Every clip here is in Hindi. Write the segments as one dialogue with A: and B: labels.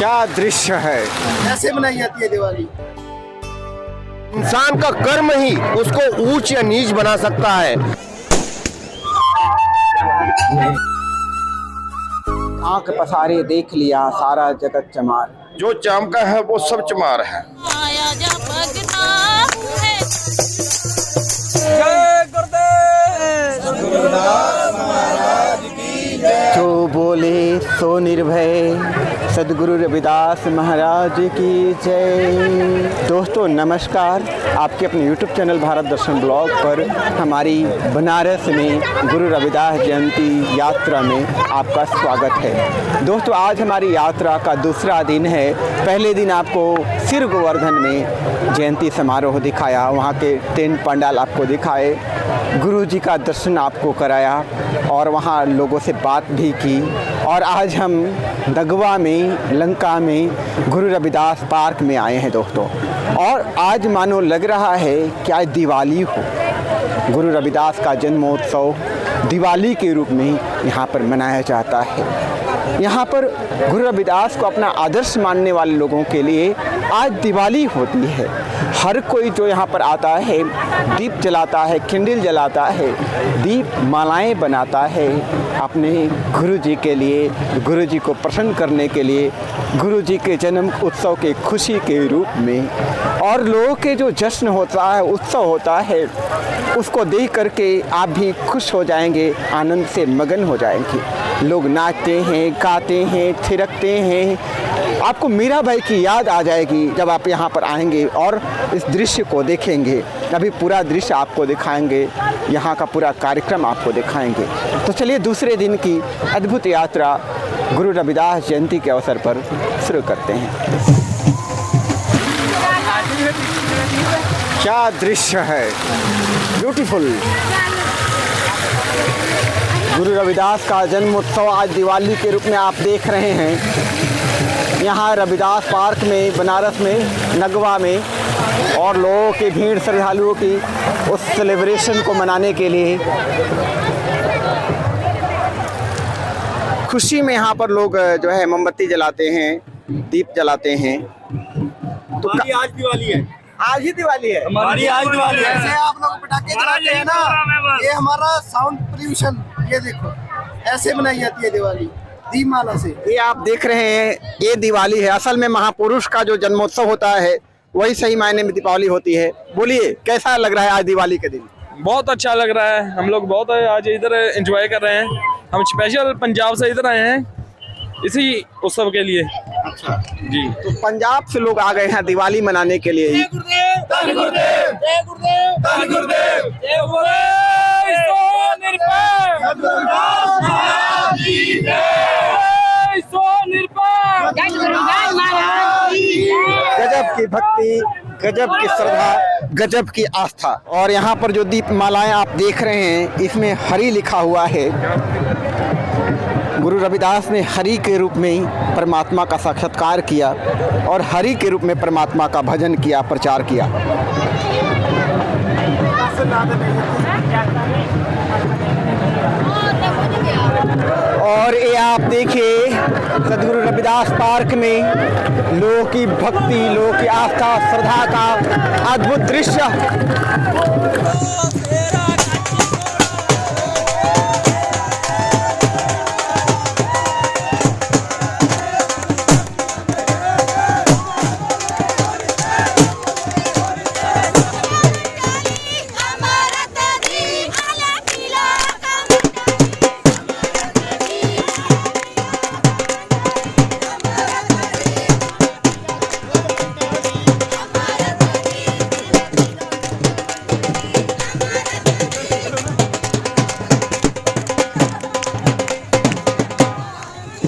A: क्या दृश्य है।
B: कैसे मनाई जाती है दिवाली?
C: इंसान का कर्म ही उसको ऊंच या नीच बना सकता है।
A: आंख पसारे देख लिया सारा जगत चमार।
C: जो चमका है वो सब चमार है।
A: जो बोले सो निर्भय सदगुरु रविदास महाराज की जय। दोस्तों नमस्कार, आपके अपने YouTube चैनल भारत दर्शन ब्लॉग पर हमारी बनारस में गुरु रविदास जयंती यात्रा में आपका स्वागत है। दोस्तों आज हमारी यात्रा का दूसरा दिन है। पहले दिन आपको सिर गोवर्धन में जयंती समारोह दिखाया, वहाँ के टेंट पंडाल आपको दिखाए, गुरु जी का दर्शन आपको कराया और वहाँ लोगों से बात भी की। और आज हम नगवा में लंका में गुरु रविदास पार्क में आए हैं दोस्तों। और आज मानो लग रहा है कि आज दिवाली हो। गुरु रविदास का जन्मोत्सव दिवाली के रूप में यहाँ पर मनाया जाता है। यहाँ पर गुरु रविदास को अपना आदर्श मानने वाले लोगों के लिए आज दिवाली होती है। हर कोई जो यहाँ पर आता है दीप जलाता है, कैंडल जलाता है, दीप मालाएं बनाता है अपने गुरु जी के लिए, गुरु जी को प्रसन्न करने के लिए, गुरु जी के जन्म उत्सव के खुशी के रूप में। और लोगों के जो जश्न होता है, उत्सव होता है, उसको देख करके आप भी खुश हो जाएंगे, आनंद से मगन हो जाएंगे। लोग नाचते हैं, गाते हैं, थिरकते हैं। आपको मीराबाई की याद आ जाएगी जब आप यहाँ पर आएंगे और इस दृश्य को देखेंगे। अभी पूरा दृश्य आपको दिखाएंगे, यहाँ का पूरा कार्यक्रम आपको दिखाएंगे। तो चलिए दूसरे दिन की अद्भुत यात्रा गुरु रविदास जयंती के अवसर पर शुरू करते हैं। क्या दृश्य है, ब्यूटीफुल। गुरु रविदास का जन्मोत्सव आज दिवाली के रूप में आप देख रहे हैं यहाँ रविदास पार्क में बनारस में नगवा में। और लोगों की भीड़, श्रद्धालुओं की उस सेलिब्रेशन को मनाने के लिए खुशी में यहाँ पर लोग जो है मोमबत्ती जलाते हैं, दीप जलाते हैं। तो
B: आज दिवाली है,
A: आज ही दिवाली है
B: हमारी आज दिवाली है। जैसे आप लोग पटाखे जलाते हैं ना, ये हमारा साउंड पोल्यूशन, ये देखो ऐसे बनाई जाती है दिवाली दीपमाला से।
A: ये आप देख रहे हैं ये दिवाली है। असल में महापुरुष का जो जन्मोत्सव होता है वही सही मायने में दीपावली होती है। बोलिए कैसा लग रहा है आज दिवाली के दिन?
D: बहुत अच्छा लग रहा है। हम लोग बहुत आज इधर एंजॉय कर रहे हैं। हम स्पेशल पंजाब से इधर आए हैं इसी उत्सव के लिए।
A: अच्छा
D: जी,
A: तो पंजाब से लोग आ गए हैं दिवाली मनाने के लिए।
B: जय गुरुदेव, जय गुरुदेव, जय गुरुदेव, जय गुरुदेव, जय
A: गजब की भक्ति, गजब की श्रद्धा, गजब की आस्था। और यहाँ पर जो दीप मालाएं आप देख रहे हैं इसमें हरि लिखा हुआ है। गुरु रविदास ने हरि के रूप में परमात्मा का साक्षात्कार किया और हरि के रूप में परमात्मा का भजन किया, प्रचार किया। और ये आप देखिए सदगुरु रविदास पार्क में लोगों की भक्ति, लोगों की आस्था, श्रद्धा का अद्भुत दृश्य।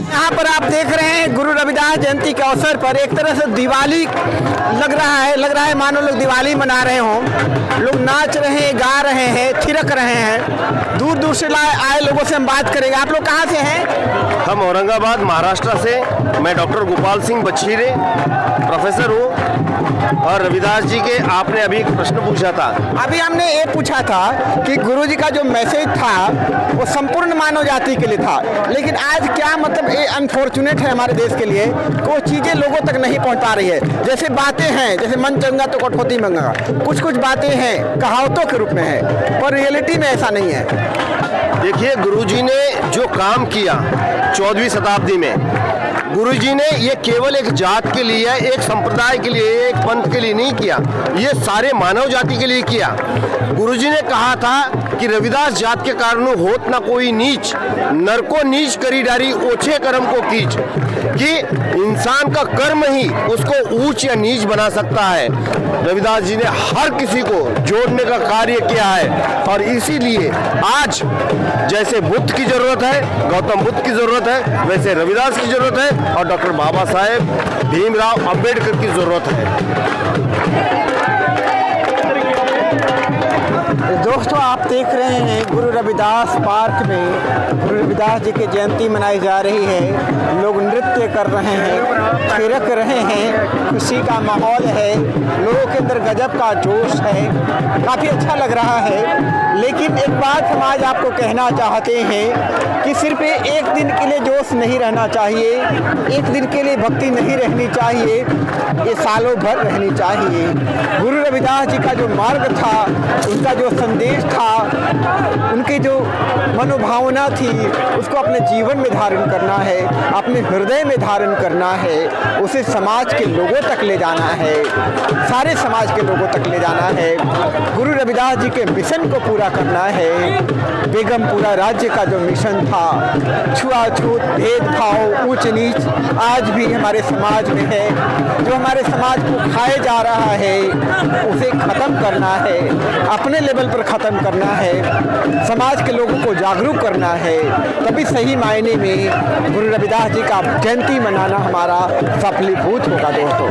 A: यहाँ पर आप देख रहे हैं गुरु रविदास जयंती के अवसर पर एक तरह से दिवाली लग रहा है मानो लोग दिवाली मना रहे हों। लोग नाच रहे हैं, गा रहे हैं, थिरक रहे हैं। दूर दूर से आए लोगों से हम बात करेंगे। आप लोग कहाँ से हैं?
C: हम औरंगाबाद महाराष्ट्र से। मैं डॉक्टर गोपाल सिंह बछीरे प्रोफेसर हूँ और रविदास जी के आपने अभी एक प्रश्न पूछा था।
A: अभी हमने ये पूछा था कि गुरुजी का जो मैसेज था वो संपूर्ण मानव जाति के लिए था, लेकिन आज क्या मतलब ये अनफॉर्चुनेट है हमारे देश के लिए कि वो चीज़ें लोगों तक नहीं पहुंच पा रही है। जैसे बातें हैं, जैसे मन चंगा तो कठौती मंगा, कुछ कुछ बातें हैं कहावतों के रूप में है, पर रियलिटी में ऐसा नहीं है।
C: देखिए, गुरुजी ने जो काम किया 14वीं शताब्दी में, गुरुजी ने ये केवल एक जात के लिए, एक संप्रदाय के लिए, एक पंथ के लिए नहीं किया, ये सारे मानव जाति के लिए किया। गुरुजी ने कहा था कि रविदास जात के कारण होत ना कोई नीच, नर को नीच करी डारी ओछे कर्म को कीच, कि इंसान का कर्म ही उसको ऊंच या नीच बना सकता है। रविदास जी ने हर किसी को जोड़ने का कार्य किया है, और इसीलिए आज जैसे बुद्ध की जरूरत है, गौतम बुद्ध की जरूरत है, वैसे रविदास की जरूरत है, और डॉक्टर बाबा साहेब भीमराव अंबेडकर की जरूरत है।
A: दोस्तों, आप देख रहे हैं गुरु रविदास पार्क में गुरु रविदास जी की जयंती मनाई जा रही है। लोग नृत्य कर रहे हैं, थिरक रहे हैं, खुशी का माहौल है, लोगों के अंदर गजब का जोश है, काफ़ी अच्छा लग रहा है। लेकिन एक बात हम आज आपको कहना चाहते हैं कि सिर्फ एक दिन के लिए जोश नहीं रहना चाहिए, एक दिन के लिए भक्ति नहीं रहनी चाहिए, ये सालों भर रहनी चाहिए। गुरु रविदास जी का जो मार्ग था, उनका जो संदेश था, उनकी जो मनोभावना थी, उसको अपने जीवन में धारण करना है, अपने हृदय में धारण करना है, उसे समाज के लोगों तक ले जाना है, सारे समाज के लोगों तक ले जाना है। गुरु रविदास जी के मिशन को पूरा करना है। बेगमपुरा राज्य का जो मिशन था, छुआछूत, भेदभाव, ऊंच नीच आज भी हमारे समाज में है, जो हमारे समाज को खाए जा रहा है, उसे ख़त्म करना है, अपने लेवल पर ख़त्म करना है, समाज के लोगों को जागरूक करना है। तभी सही मायने में गुरु रविदास जी का जयंती मनाना हमारा सफलीभूत होगा। दोस्तों,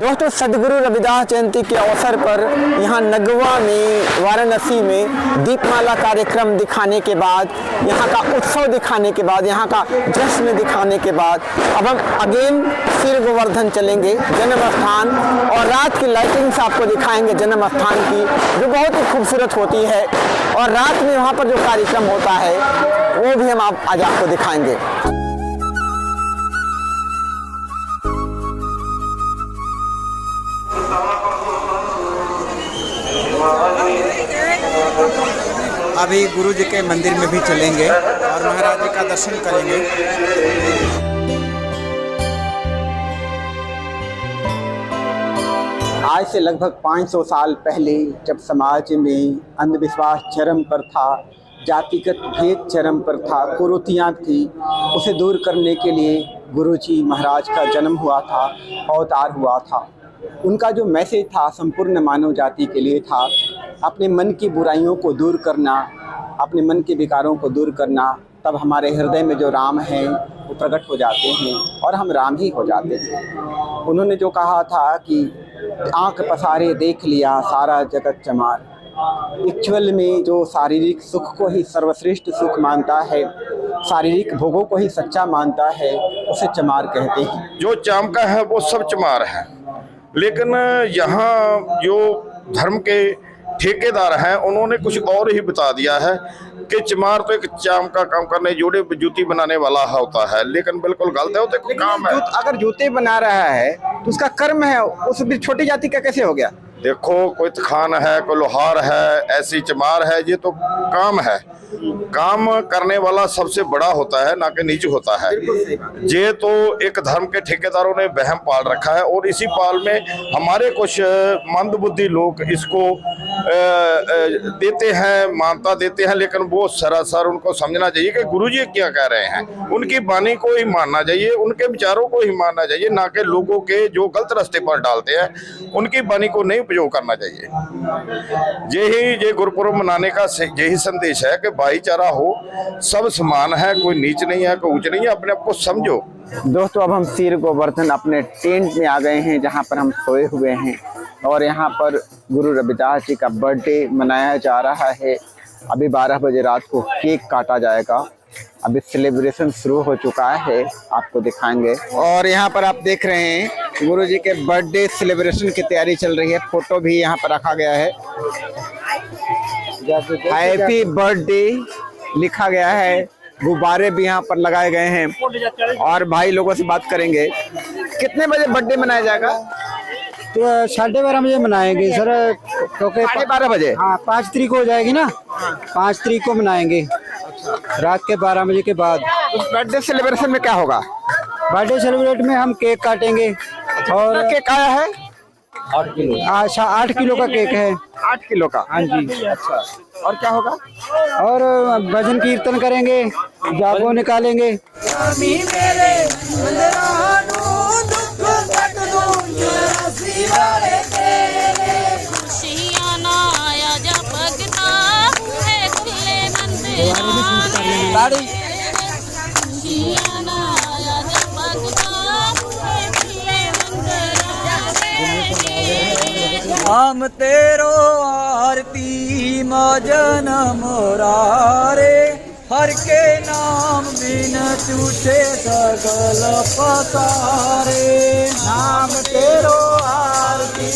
A: दोस्तों, सदगुरु रविदास जयंती के अवसर पर यहाँ नगवा में, वाराणसी में दीपमाला कार्यक्रम दिखाने के बाद, यहाँ का उत्सव दिखाने के बाद, यहाँ का जश्न दिखाने के बाद अब हम अगेन फिर गोवर्धन चलेंगे, जन्म स्थान, और रात की लाइटिंग्स आपको दिखाएंगे जन्म स्थान की, जो बहुत ही खूबसूरत होती है, और रात में वहाँ पर जो कार्यक्रम होता है वो भी हम आज आपको दिखाएंगे। अभी गुरु जी के मंदिर में भी चलेंगे और महाराज जी का दर्शन करेंगे। आज से लगभग 500 साल पहले जब समाज में अंधविश्वास चरम पर था, जातिगत भेद चरम पर था, कुरीतियाँ थी, उसे दूर करने के लिए गुरु जी महाराज का जन्म हुआ था, अवतार हुआ था। उनका जो मैसेज था संपूर्ण मानव जाति के लिए था, अपने मन की बुराइयों को दूर करना, अपने मन के विकारों को दूर करना, तब हमारे हृदय में जो राम हैं वो प्रकट हो जाते हैं और हम राम ही हो जाते हैं। उन्होंने जो कहा था कि आँख पसारे देख लिया सारा जगत चमार, एक्चुअल में जो शारीरिक सुख को ही सर्वश्रेष्ठ सुख मानता है, शारीरिक भोगों को ही सच्चा मानता है, उसे चमार कहते हैं।
E: जो चाम का है वो सब चमार है, लेकिन यहाँ जो धर्म के ठेकेदार हैं उन्होंने कुछ और ही बता दिया है कि चमार तो एक चाम का काम करने, जोड़े जूती बनाने वाला होता है, लेकिन बिल्कुल गलत है। वो तो काम है।
A: अगर जूते बना रहा है तो उसका कर्म है, उस छोटी जाति का कैसे हो गया?
E: देखो, कोई खान है, कोई लोहार है, ऐसी चमार है, ये तो काम है। काम करने वाला सबसे बड़ा होता है, ना कि नीच होता है। ये तो एक धर्म के ठेकेदारों ने वहम पाल रखा है और इसी पाल में हमारे कुछ मंदबुद्धि लोग इसको देते हैं, मान्यता देते हैं, लेकिन वो सरासर उनको समझना चाहिए कि गुरुजी क्या कह रहे हैं। उनकी वाणी को ही मानना चाहिए, उनके विचारों को ही मानना चाहिए, ना कि लोगों के जो गलत रास्ते पर डालते हैं उनकी वाणी को नहीं उपयोग करना चाहिए। ये गुरुपुरब मनाने का यही संदेश है कि भाईचारा हो, सब समान है, कोई नीच नहीं है, कोई ऊंच नहीं है, अपने आप को समझो।
A: दोस्तों अब हम सिर गोवर्धन अपने टेंट में आ गए हैं जहां पर हम सोए हुए हैं और यहां पर गुरु रविदास जी का बर्थडे मनाया जा रहा है। अभी 12 बजे रात को केक काटा जाएगा। अभी सेलिब्रेशन शुरू हो चुका है, आपको दिखाएंगे। और यहाँ पर आप देख रहे हैं गुरु जी के बर्थडे सेलिब्रेशन की तैयारी चल रही है। फोटो भी यहाँ पर रखा गया है, हैप्पी बर्थडे लिखा गया है। गुब्बारे भी यहाँ पर लगाए गए हैं और भाई लोगों से बात करेंगे। कितने बजे बर्थडे मनाया जाएगा?
F: तो 12:30 बजे मनाएंगे सर, क्योंकि
A: 12:30 बजे।
F: हाँ 5 तारीख को हो जाएगी ना, 5 तारीख को मनाएंगे रात के 12 बजे के बाद।
A: बर्थडे सेलिब्रेशन में क्या होगा?
F: बर्थडे सेलिब्रेट में हम केक काटेंगे। और
A: केक आया है
F: 8 किलो। अच्छा 8 किलो का केक है।
A: 8 किलो का?
F: हाँ जी।
A: अच्छा, और क्या होगा?
F: और भजन कीर्तन करेंगे, जागो निकालेंगे।
G: हम तेरो आरती मजन मुरारे, हर के नाम बिन छूटे सगल पसारे। नाम तेरो आरती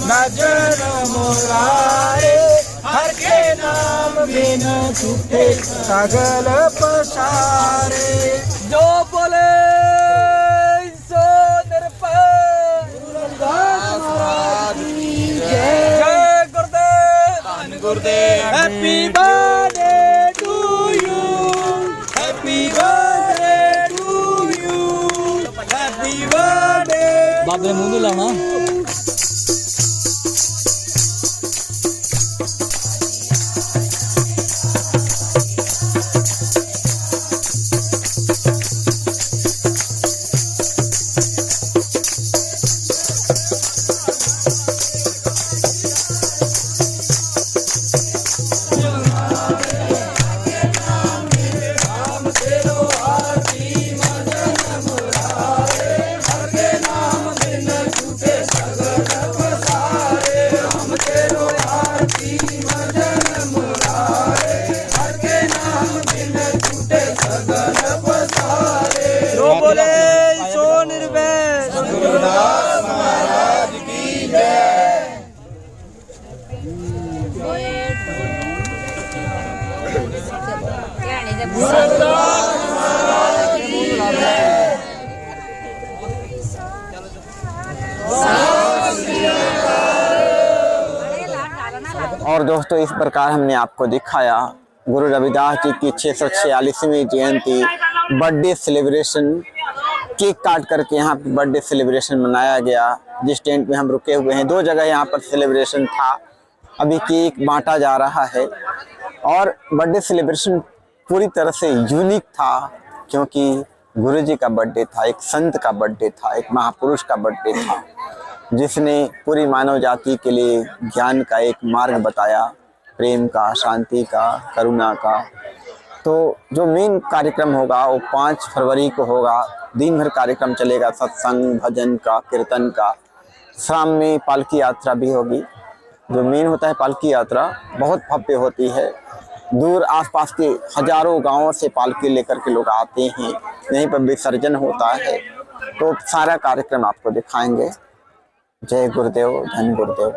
G: मजन मुरारे, हर के नाम बिन छूटे सगल पसारे। जो बोले सो Happy birthday to you, happy birthday to you, happy birthday। बाबे मुंह में लाना।
A: और दोस्तों इस प्रकार हमने आपको दिखाया गुरु रविदास जी की 646वीं जयंती बर्थडे सेलिब्रेशन। केक काट करके यहाँ पे बर्थडे सेलिब्रेशन मनाया गया। जिस टेंट में हम रुके हुए हैं 2 जगह यहाँ पर सेलिब्रेशन था। अभी केक बांटा जा रहा है और बर्थडे सेलिब्रेशन पूरी तरह से यूनिक था, क्योंकि गुरु जी का बर्थडे था, एक संत का बर्थडे था, एक महापुरुष का बर्थडे था, जिसने पूरी मानव जाति के लिए ज्ञान का एक मार्ग बताया, प्रेम का, शांति का, करुणा का। तो जो मेन कार्यक्रम होगा वो 5 फरवरी को होगा। दिन भर कार्यक्रम चलेगा, सत्संग, भजन का, कीर्तन का। शाम में पालकी यात्रा भी होगी। जो मेन होता है पालकी यात्रा बहुत भव्य होती है। दूर आसपास के हजारों गांवों से पालकी लेकर के लोग आते हैं, यहीं पर विसर्जन होता है। तो सारा कार्यक्रम आपको दिखाएंगे। जय गुरुदेव, धन गुरुदेव।